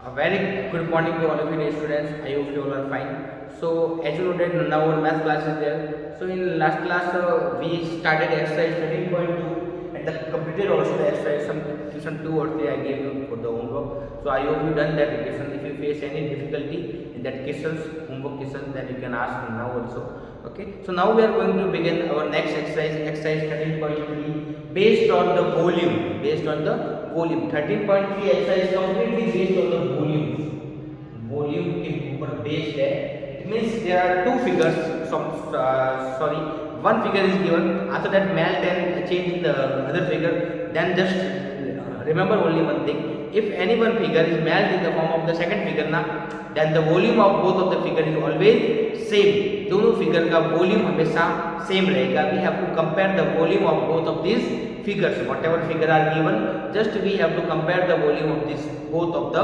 A very good morning to all of you dear students. I hope you all are fine. So as you know that now our math class is there. So in last class we started exercise 13.2 and the completed also the exercise some question 2 or 3 I gave you for the homework. So I hope you done that question. If you face any difficulty in that questions homework questions, then you can ask me now also. Okay. So now we are going to begin our next exercise 13.3 based on the volume. Based on the volume 13.3 exercise completely based on the volume के ऊपर based है. It means there are two figures. Sorry, one figure is given. After that melt and change the other figure. Then just remember only one thing. If any one figure is melt in the form of the second figure ना, then the volume of both of the figure is always same. दोनों figure का volume हमेशा same रहेगा. We have to compare the volume of both of these figures. Whatever figure are given, just we have to compare the volume of this both of the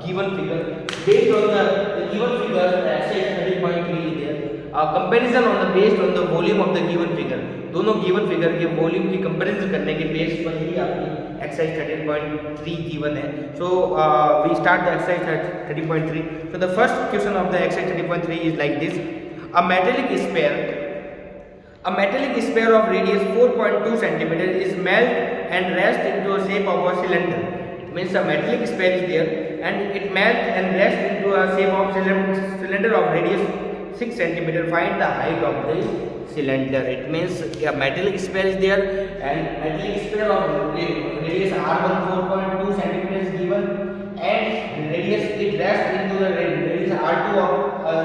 given figure. Based on the given figure, the exercise 13.3 is there. Comparison on the based on the volume of the given figure. दोनों given figure के volume की comparison करने के base पर ही आपकी exercise 13.3 given है. So we start the exercise 13.3. So the first question of the exercise 13.3 is like this: a metallic sphere of radius 4.2 cm is melt and rest into a shape of a cylinder. It means a metallic sphere is there and it melt and rest into a shape of cylinder of radius 6 cm. Find the height of the cylinder. It means a metallic sphere is there and metallic sphere of radius r1 4.2 cm is given and radius it rests into the radius r2 of a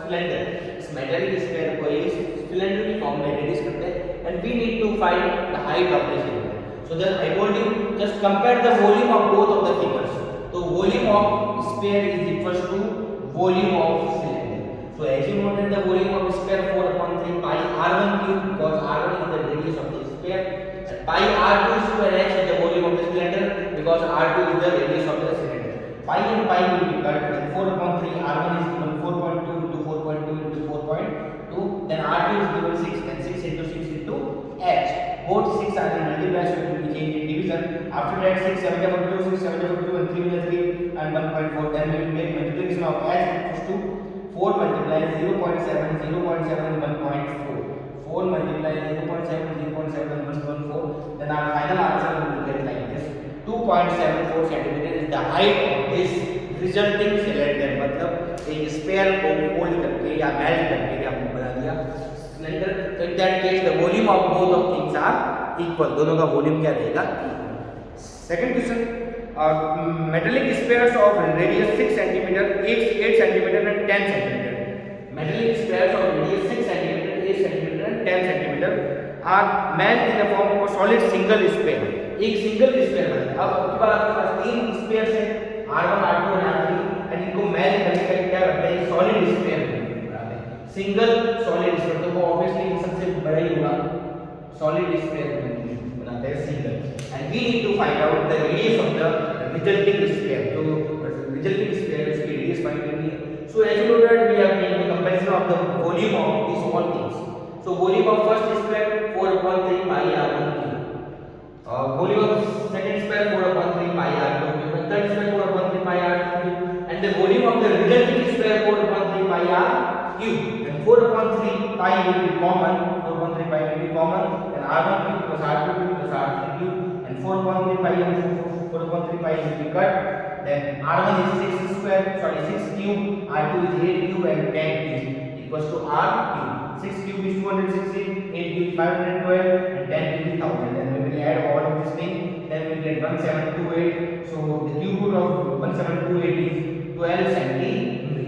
cylinder. इस metallic sphere को इस cylinder की form में reduce करते हैं and we need to find the height of the cylinder. So then I told you just compare the volume of both of the figures. So volume of sphere is equals to volume of cylinder. So as you know that the volume of sphere 4/3 pi r1 cube, because r1 is the radius of the sphere, and pi r2 square h is the volume of the cylinder because r2 is the radius of the cylinder. Pi and pi will be cut and 4/3 r1 is given 4.2 into 4.2 into 4.2, then r2 is given 6 and 6 into 6 into h. Both 6 are in multiply, so it will be changed in division. After that 6 7 2 6 7 2 and 3 3 and 1.4, then we will make multiplication of h equals to 4 multiply 0.7 0.7 and 1.4. 4 multiply 0.7 0.7 and 1.4, then our final answer will get like this: 2.74 cm is the height of this resulting cylinder. मतलब एक spare को fold करके या melt करके हमने बना दिया cylinder. तो in that case the volume of both of things are equal. दोनों का वॉल्यूम क्या रहेगा? Second question: metallic spheres of radius 6 cm 8 cm and 10 cm. Metallic spheres of radius 6 cm 8 cm and 10 cm are melt in the form of a solid single sphere. एक single sphere बना. अब आपके पास तीन spare है r1 r2 और r3 and इनको melt करके क्या करते हैं? सॉलिड स्पेयर बनाते हैं. सिंगल सॉलिड स्पेयर तो वो ऑब्वियसली सबसे बड़ा ही होगा. सॉलिड स्पेयर बनाते हैं single and we need to find out the radius of the resulting sphere. तो रिजल्टिंग स्पेयर उसकी रेडियस फाइंड करनी है. So as you know that we have made the comparison of the volume of this all things. So volume of first sphere 4/3 pi r1 cube. Volume of second sphere 4/3 pi r2 cube, third sphere 4/3 pi r3 cube, and the volume of the resulting sphere 4/3 pi r cube. And 4/3 pi will be common. 4/3 pi will be common. And r1 cube plus r2 cube plus r3 cube. And 4/3 pi and 4/3 pi will be cut. Then r1 is 6 square. Sorry, 6 cube. r2 is 8 cube and 10 cube equals to r cube. 6 cube is 216, 8 cube is 512, and 10 cube is 1000. Then we will add all of this thing. Then we will get 1728. So the cube root of 1728 is 12 centimeter.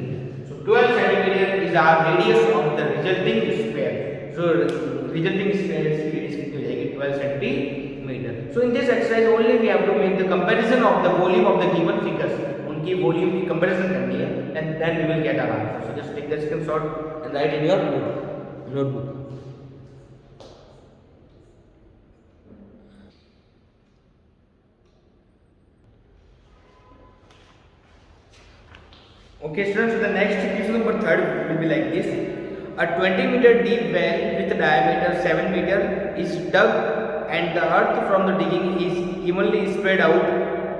So 12 centimeter is our radius of the resulting sphere. So resulting sphere is कितनी हो जाएगी? 12 centimeter. So in this exercise only we have to make the comparison of the volume of the given figures. उनकी volume की comparison करनी है, and then we will get our answer. So just take the screenshot and write in your notebook. Okay students, so the next question number 3 will be like this: a 20-meter deep well with a diameter 7 meter is dug and the earth from the digging is evenly spread out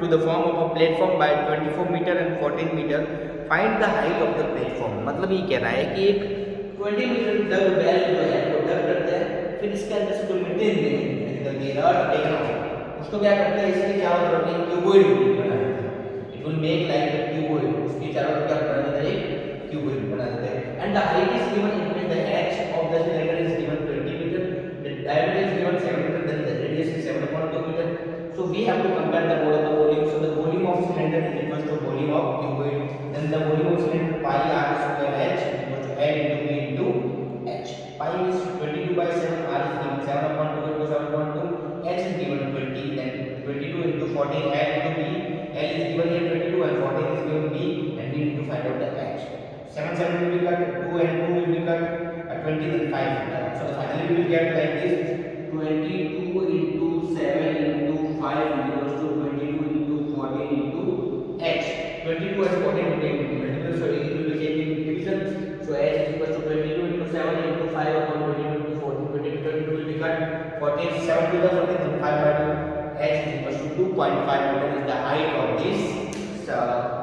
to the form of a platform by 24 meter and 14 meter. Find the height of the platform. मतलब ये कह रहा है कि एक 20 metre डग well जो है वो डग करते हैं, फिर इसके अंदर से जो मिट्टी निकलती है अर्थ टेकन उसको क्या करते हैं, इसके चारों तरफ एक क्यूबॉइड बना देते हैं. It will make like a cuboid. उसके चारों तरफ क्या बना देते हैं, एक क्यूबॉइड बना देते हैं. And the height is given, it means the edge of the cylinder is given 20 meter, the diameter is given 7 meter, then the radius is 7.2 meter. So we have to compare the both of the volume. So the volume of cylinder is equal to volume of cuboid. Then the volume of cylinder pi r square h is equal to L into B into h. Pi is 22 by 7, r is given 7.2 into 7.2, h is given 20, then 22 into 14, L into B. L is given here 22 and 14 is given B, and we need to find out the h. 7 will be cut, 2 and 2 will be cut, 20 then 5. So finally we will get like this: 22 into 7 into 5 equals to 22 into 14 into h. 22 and 14 will be multiple, so it will be taken in division. So h is equal to 22 into 7 into 5 upon 22 into 14. 22 will be cut. 14 7 to the 14 then 5 by 2. H is equal to 2.5 meter is the height of this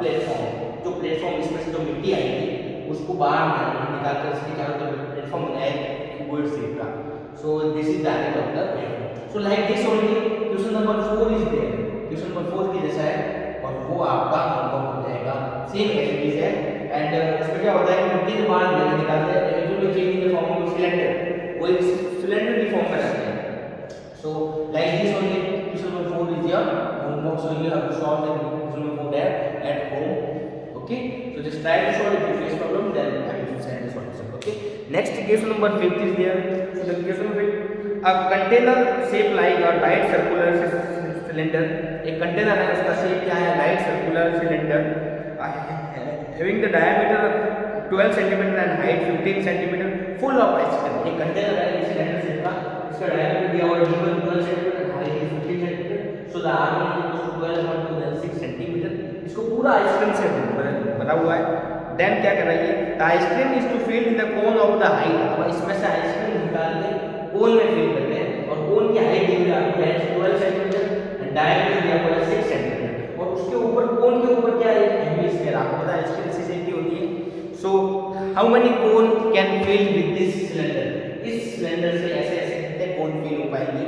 platform. जो platform इसमें से जो मिट्टी आएगी उसको बाहर निकाल कर इसके चारों तरफ प्लेटफॉर्म बनाया क्यूबॉइड शेप का. So this is the height of the platform. So like this only question number 4 is there. Question number 4 की जैसा है और वो आपका होमवर्क हो जाएगा सेम एज इट इज है. एंड इसमें क्या होता है कि मिट्टी के बाहर निकालते हैं, it will change in the form of cylinder. वो एक सिलेंडर की फॉर्म में रहते हैं. सो like this only question number 4 is your homework. So you have to solve the question number 4 there at home. Okay, so just try to solve. If you face problem, then I will send the solution. Okay, next question number 5 is there. So the question number 5, a container shape like a light circular cylinder. एक container है, उसका shape क्या है, light circular cylinder, having the diameter 12 cm and height 15 cm, full of ice cream. एक container है cylinder shape का, इसका diameter दिया हुआ है 12 cm and height is 15 cm. So the r1 is equal to 12 1 6 cm. इसको पूरा आइसक्रीम से बना हुआ है. देन क्या कर रही है, the ice cream is to fill in the cone of the height. अब इसमें से आइसक्रीम निकाल के कोन में फिल करते हैं और कोन की हाइट दी हुई है आपको है 12 सेंटीमीटर एंड डायमीटर दिया हुआ है 6 सेंटीमीटर. और उसके ऊपर कोन के ऊपर क्या है, हेमिस्फीयर. आपको पता है आइसक्रीम इसी शेप की होती है. So how many cone can fill with this cylinder. इस सिलेंडर से ऐसे ऐसे कितने कोन फिल हो पाएंगे.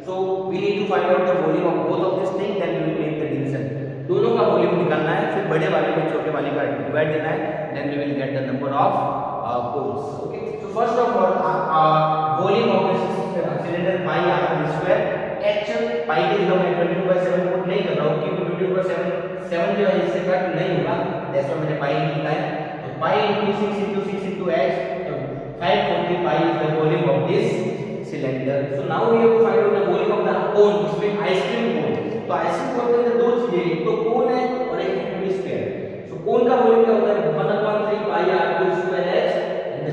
So we need to find out the volume of both of this thing, then we will make the division. दोनों का volume निकालना है, फिर बड़े वाले में छोटे वाले का डिवाइड देना है, then we will get the number of cones. Okay, so first of all volume of this cylinder pi r square. H pi के जगह मैं 22/7 पुट नहीं कर रहा हूं क्योंकि 22/7 जो है इससे कट नहीं होगा, दैट्स व्हाई मैंने पाई लिखा है. तो पाई into 6 into 6 into h, तो 540 pi is the volume of this cylinder. So now we have to find out the volume of the cone, उसमें आइसक्रीम कोन. तो आइसक्रीम कोन के अंदर दो चीजें, एक तो कोन है और एक हेमिस्फीयर. सो कोन का वॉल्यूम क्या होता है 1/3 pi r2 square h, and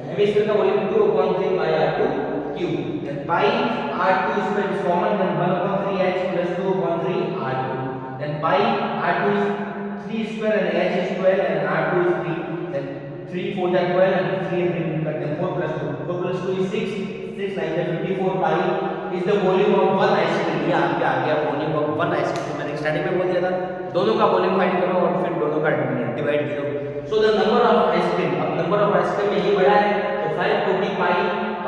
hemisphere का volume 2/3 pi r2 cube. Then pi r2 square is common, then 1/3 h plus 2/3 r2. Then pi r2 is 3 square and h is 12 and r2 is 3. Then 3 4 that 12 and 3 and 3 cut, then 4 plus 2. 4 plus 2 is 6. 6 9 54 pi is the volume of one ice cream. ये आपके आ गया volume of one ice cream. मैंने starting में बोल दिया था दोनों का वॉल्यूम फाइंड करो और फिर दोनों का डिवाइड करो. So the number of ice cream, अब नंबर ऑफ आइसक्रीम में ये बड़ा है तो 540 pi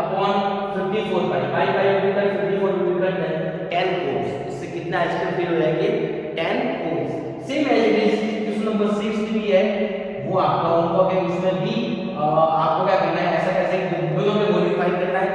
upon 54 pi. pi pi will be cut, 54 will be cut, then 10 cones. इससे कितना आइसक्रीम फिल हो जाएंगे 10 cones. Same as it is question number 6 भी है, वो आपका होमवर्क है. उसमें भी आपको क्या करना है, ऐसा कैसे दोनों में वॉल्यूम फाइंड करना है.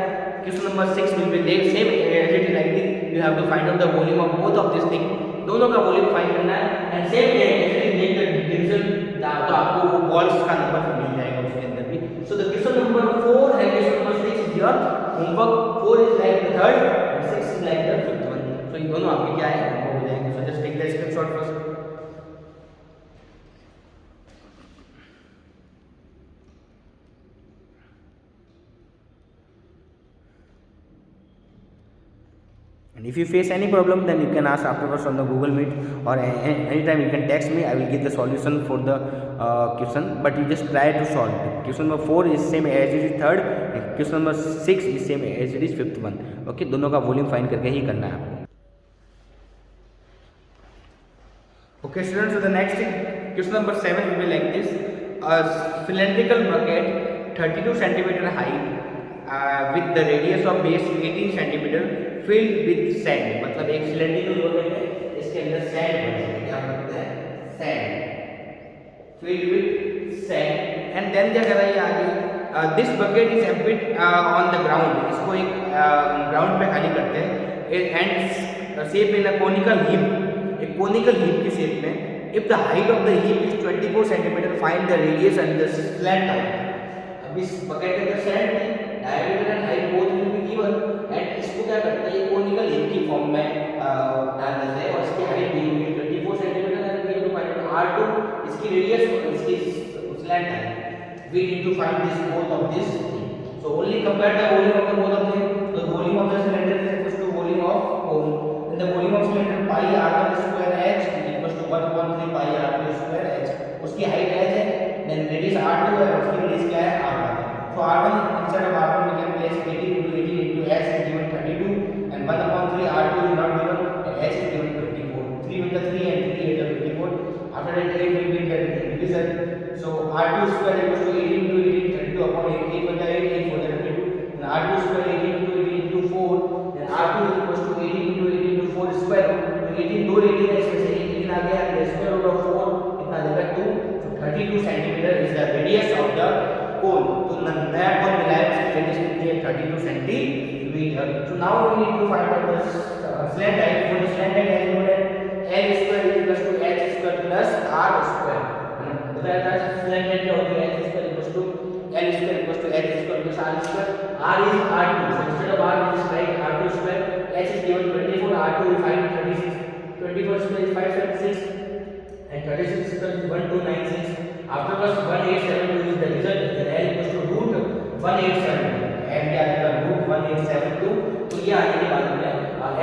Question number 6 will be like same as it is like this. You have to find out the volume of both of these things. दोनों का वॉल्यूम फाइंड करना है and same as it is make the division. तो आपको वो balls का number मिल जाएगा उसके अंदर भी. So the question number 4 and question number 6 is your homework. 4 is like the third and 6 is like the fifth one. So ये दोनों आपके क्या है होमवर्क हो जाएंगे. So just take the screenshot first. And if you face any problem, then you can ask afterwards on the Google Meet, or anytime you can text me. I will give the solution for the question, but you just try to solve it. Question number 4 is same as it is third, and question number 6 is same as it is fifth one. Okay, दोनों का volume find करके ही करना है आपको. Okay, students, so the next question number 7 will be like this. A cylindrical bucket 32 centimeter height with the radius of base 18 centimeter filled with sand. मतलब एक cylindrical bucket है, इसके अंदर sand भर सकते हैं, क्या बोलते हैं sand, filled with sand, and then क्या कर रहा है आगे, this bucket is emptied on the ground. इसको एक ground पे खाली करते हैं and shape in a conical heap. एक कोनिकल हीप की शेप में. If the height of the heap is 24 centimetre, find the radius and the slant height. अब इस बकेट के अंदर स्लैंट है, diameter and height both will be given, and इसको क्या करते हैं कोनिकल हीप की फॉर्म में डाल देते हैं और इसकी हाइट दी हुई है 24 centimetre and we have to find r2 इसकी रेडियस और इसकी slant height. We need to find this both of this. So only compare the volume of the both of them. The volume of the cylinder is equal to volume of cone. The volume of cylinder pi r1 square h is equals to 1/3 pi r2 square h. उसकी height h है, then radius r2 है, उसकी radius क्या है r1 है. So r1 instead of r1 we can place 18 into 18 into h is given 32 and 1/3 r2 is not given and h is given 24. 3 with the 3 and 3 8 are 24. After that 8 will be the division. So r2 square equals to 18 into 18 32 upon 8. 8 with the 8 8 for the 32 and r2 square 18 into 18 into 4 then r2 is equals to 18 into 18 4 square root. तो 18 दो 18 है, इसमें से 18 आ गया, the square root of 4 कितना देगा 2. so 32 centimetre is the radius of the cone. तो नया कोन मिला है, उसकी रेडियस कितनी है 32 centimetre. So now we need to find out the slant height. For the slant height as known as l square equals to h square plus r square. बताया था slant height क्या होती है, h square equals to l square equals to h square plus r square. r is r2, so instead of r we just write r2 square. h is given 24, r2 we find 36. 24 square is 576 and 36 square is 1296. Afterwards 1872 is the result. Then l equals to root 1872. l क्या आएगा root 1872. तो ये आने के बाद में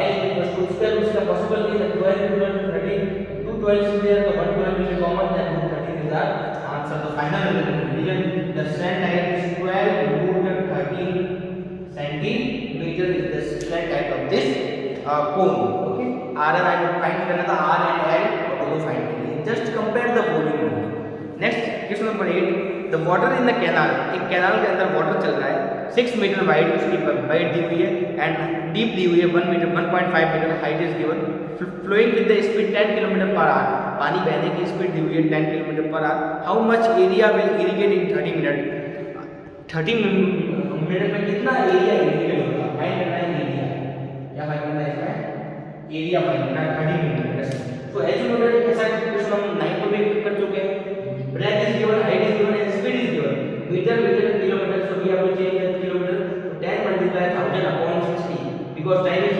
l equals to square root का पॉसिबल नहीं है. 12 into 13 2 12 is there, so 112 will be common, then root 13 is our answer. The final division, the strand height is 12 root 13 centimeter is the slant height of this cone. Okay, r and I find करना था, r and l और दोनों find कर लिए. Just compare the volume. Next question number 8. The water in the canal. एक canal के अंदर water चल रहा है, 6 मीटर वाइड उसकी वाइड दी हुई है एंड डीप दी हुई है 1 metre 1.5 metre height is given. Flowing with the speed 10 kilometre per hour. पानी बहने की स्पीड दी हुई है 10 kilometre per hour. How much area will irrigate in 30 minute. 30 minute में कितना एरिया इरिगेट होगा, फाइंड करना है एरिया. क्या फाइंड करना है इसमें, एरिया फाइंड करना है 30 मिनट. तो एज यू नो ऐसा क्वेश्चन हम 9 को भी कर चुके हैं. Breadth is given, height is given and speed is given. Metre metre kilometre, so we have to change the kilometre. 10 multiply 1000 upon 60 because time is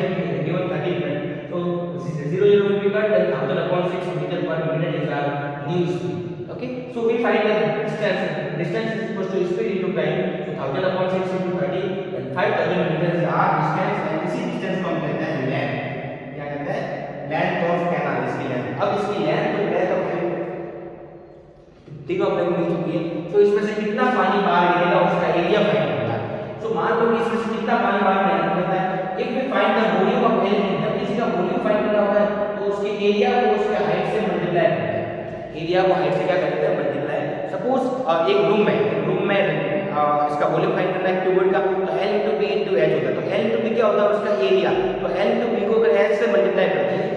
given 30 minutes. So 0 0 will be cut, then 1000 upon 6 meter per minute is our new speed. Okay, so we find the distance. Distance is equal to speed into time. So 1000 upon 6 into 30 then 5000 meters is our distance and इसी distance को हम कहते हैं length. क्या कहते हैं, length of canal. इसकी length. अब इसकी length और breadth of देखो अपने को मिल चुकी है. तो इसमें से कितना पानी बाहर गिरेगा उसका एरिया फाइंड करना है. सो मान लो कि इसमें से कितना पानी बाहर निकलता है. If we find the volume of L, जब किसी का वॉल्यूम फाइंड करना होता है तो उसके एरिया को उसके हाइट से मल्टीप्लाई करते हैं. एरिया को हाइट से क्या करते हैं, मल्टीप्लाई. सपोज एक रूम में इसका वॉल्यूम फाइंड करना है क्यूबिक का, तो l into b into h होता है. तो l into b क्या होता है, उसका एरिया. तो l into b को अगर h से मल्टीप्लाई करते हैं,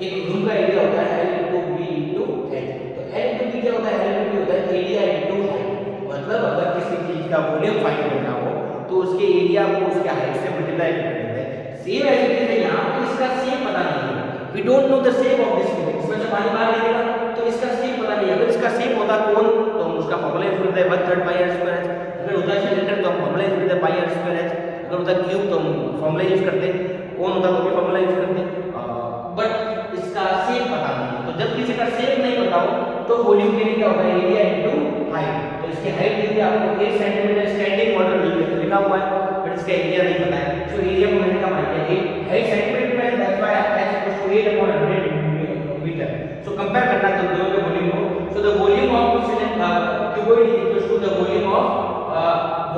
एक रूम का एरिया होता है l into b into h. तो l into b क्या होता है, l into b होता है एरिया into हाइट. मतलब अगर किसी चीज का वॉल्यूम फाइंड करना हो तो उसके एरिया को उसके हाइट से मल्टीप्लाई कर देते हैं. सेम ऐसे चीज है यहाँ पे, इसका शेप पता नहीं है. We don't know the shape of this figure. इसमें से पानी बाहर निकलेगा तो इसका शेप पता नहीं है. अगर इसका शेप होता कौन तो हम उसका फॉर्मूला यूज करते हैं 1/3 पाई r स्क्वायर h. अगर होता सिलेंडर तो हम फॉर्मूला यूज करते हैं पाई r स्क्वायर h. अगर होता क्यूब तो हम फॉर्मूला यूज करते हैं. कौन होता तो भी फॉर्मूला यूज करते हैं. बट इसका शेप पता नहीं है. तो जब किसी का शेप नहीं पता हो तो वॉल्यूम के लिए क्या होता है, एरिया इनटू हाइट. तो इसकी हाइट दी है आपको 8 सेंटीमीटर स्टैंडिंग वाटर लिखा हुआ है, बट इसका एरिया नहीं पता है. सो एरिया को मैंने कहा माना 8 सेंटीमीटर में, that's why h equals to 8 upon 100 metre. So compare करना तो दोनों के वॉल्यूम को. So the volume of cylinder cuboid is equals to the volume of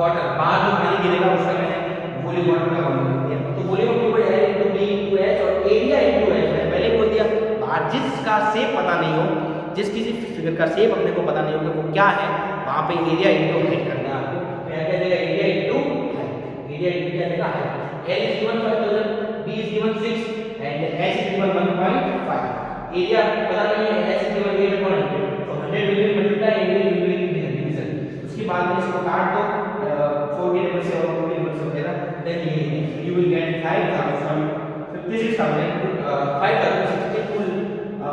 water. बाहर जो पानी गिरेगा उसका मैंने वॉल्यूम वाटर का वॉल्यूम दिया. तो वॉल्यूम ऑफ क्यूबॉइड है इनटू b इनटू h और एरिया इनटू h. मैंने पहले बोल दिया बाहर जिसका शेप पता नहीं हो, जिस किसी फिगर का शेप अपने को पता नहीं हो कि वो क्या है, वहाँ पे एरिया इंटू हाइट करना है आपको। क्या देगा? Area into height. Area into क्या देगा? Height. L is given 5000, B is given 6 and H is given 1.5. Area पता नहीं है, H is given 8/100, तो 100 will be multiplied and 8 will be division। उसके बाद में इसको काट दो 4 के टेबल से और 2 के टेबल से वगैरह, then you will get 5000 56,000 5060 कुल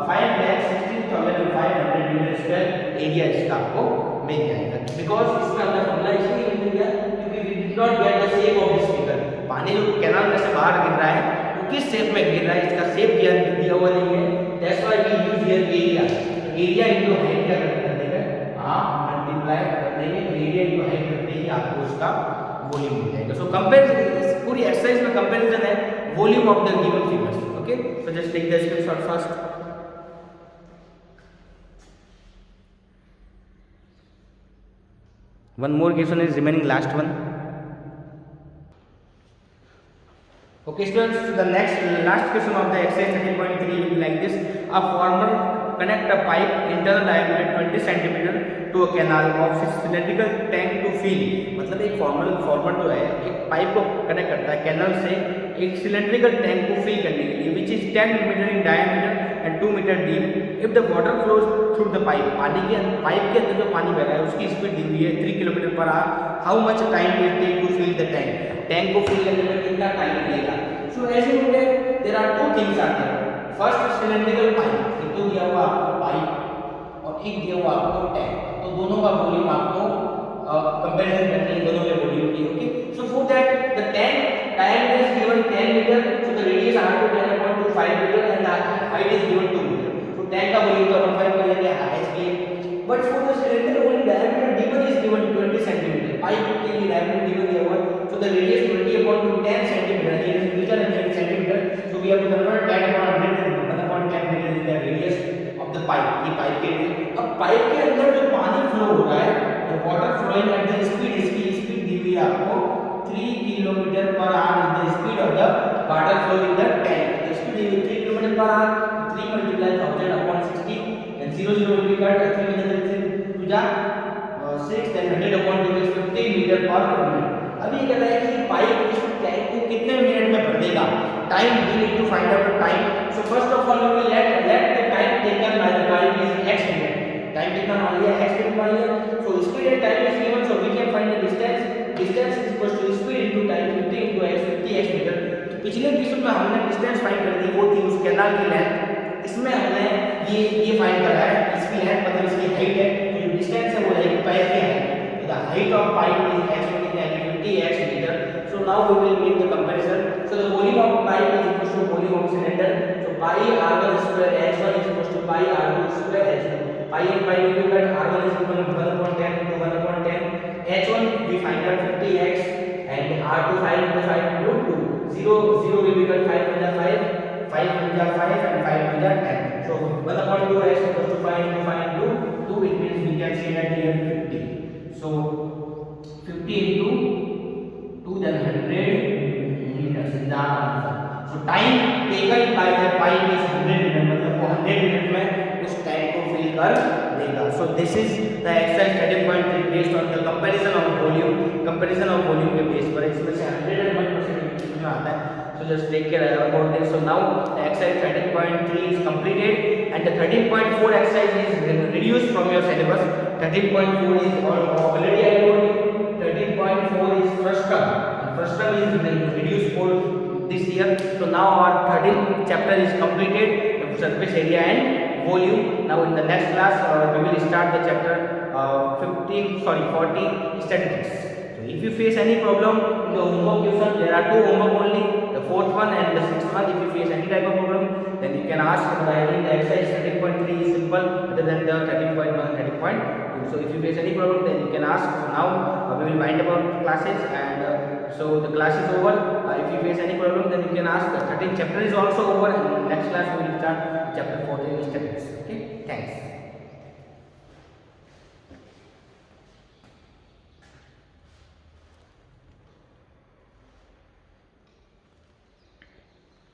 5,16,500 मीटर स्क्वायर एरिया इसका आपको मिल जाएगा। बिकॉज इसका हमने फॉर्मूला इसलिए मिल गया क्योंकि we did not get the shape of this figure. पानी जो कैनाल में से बाहर गिर रहा है वो किस शेप में गिर रहा है, इसका शेप दिया हुआ नहीं है। That's why we use here area. Area into height क्या कर देंगे आप, मल्टीप्लाई कर देंगे, एरिया इनटू हाइट करते ही आपको उसका वॉल्यूम मिल जाएगा। सो कंपेयर पूरी एक्सरसाइज में कंपैरिजन है volume of the given figures. Okay, so just take the screenshot first. One more question is remaining, last one. Okay students, so the last question of the exercise 13.3 will be like this. A farmer connect a pipe internal diameter 20 cm to a canal of cylindrical tank to fill। मतलब एक farmer जो है एक pipe को connect करता है canal से एक सिलेंड्रिकल टैंक को फिल करने के लिए, which is 10 metre in diameter and 2 metre deep. If the water flows through the pipe, pipe के अंदर जो पानी बह रहा है उसकी स्पीड दी हुई है 3 kilometre per hour. How much time will take to fill the tank, tank को फिल करने में कितना टाइम लगेगा। So as you know there are two things are there. First cylindrical pipe, एक तो दिया हुआ आपको पाइप और एक दिया हुआ आपको टैंक, तो दोनों का वॉल्यूम आपको कंपैरिजन करना है दोनों के वॉल्यूम की। Okay, so for that the tank diameter is given 10 meter, so the radius r2 10.25 meter and the height is given 2 meter। so tank का वॉल्यूम तो 1.5 कर लेंगे हाइट के लिए, but for the cylinder only diameter d1 is given 20 cm। Pipe के लिए diameter d1 दिया हुआ है, so the radius 20/10 cm, it is meter and in centimeter, so we have to convert 10/100 and 1/10 meter is the radius of the pipe। ये pipe के लिए। अब pipe के अंदर जो पानी फ्लो हो रहा है, the water flowing at the speed, इसकी स्पीड दी हुई है आपको 3 kilometre per our is the speed of the water flow in the tank। the speed is 3 kilometre per our, 3 multiply 1000 upon 60 and 0 will be cut, 3 minutes 3 to the 6 then 100 upon 2 is 50 metre per minute. अभी ये कहता है कि pipe इस tank को कितने minute में भर देगा। Time we need to find out the time. So first of all we will let the time taken by the pipe is x minute. Time कितना मान लिया, x मिनट मान लिया। So speed and time is given, so we can find the distance. Distance is equal to speed into time 50 into x, 50x metre. तो पिछले question में हमने distance find कर दी, वो थी उस कैनाल की लेंथ। इसमें हमने ये फाइंड करा है इसकी लेंथ मतलब इसकी हाइट है, तो जो डिस्टेंस है वो रहेगी पाइप की height. The height of pipe is x यानी 50x metre. So now we will make the comparison. So the volume of pipe is equal to volume of cylinder, so pi r1 square h1 is equal to pi r2 square h2। Pi and pi will be cut, r1 is equal to 1/10 into 1/10, h1 we find out 50x and r2 5 into 5 into 2, 0 will be cut, 5 into 5, 5 into 5 and 5 into 10, so 1/2x equals to 5 into 5 into 2, it means we can say that here 50, so 50 into 2 then 100 meters is the answer। so time taken by the pipe is 100 minutes, मतलब वो 100 minute में उस tank को fill कर देगा। So this is the exercise 13.3 based on the comparison of volume के base पर। इसमें से 101% में आता है। So just take care about this. So now the exercise 13.3 is completed and the 13.4 exercise is reduced from your syllabus. 13.4 is already I told you 13.4 is first term is reduced for this year। so now our 13th chapter is completed, surface area and volume। now in the next class we will start the chapter 40 statistics। so if you face any problem in the homework question, there are 2 homework only, the 4th one and the 6th one। if you face any type of problem then you can ask, but I think the exercise 13.3 is simple other than the 13.1 and 13.2। so if you face any problem then you can ask। so now we will wind up our classes and so the class is over। if you face any problem then you can ask। the 13th chapter is also over and next class we will start chapter 14 statistics। okay, thanks।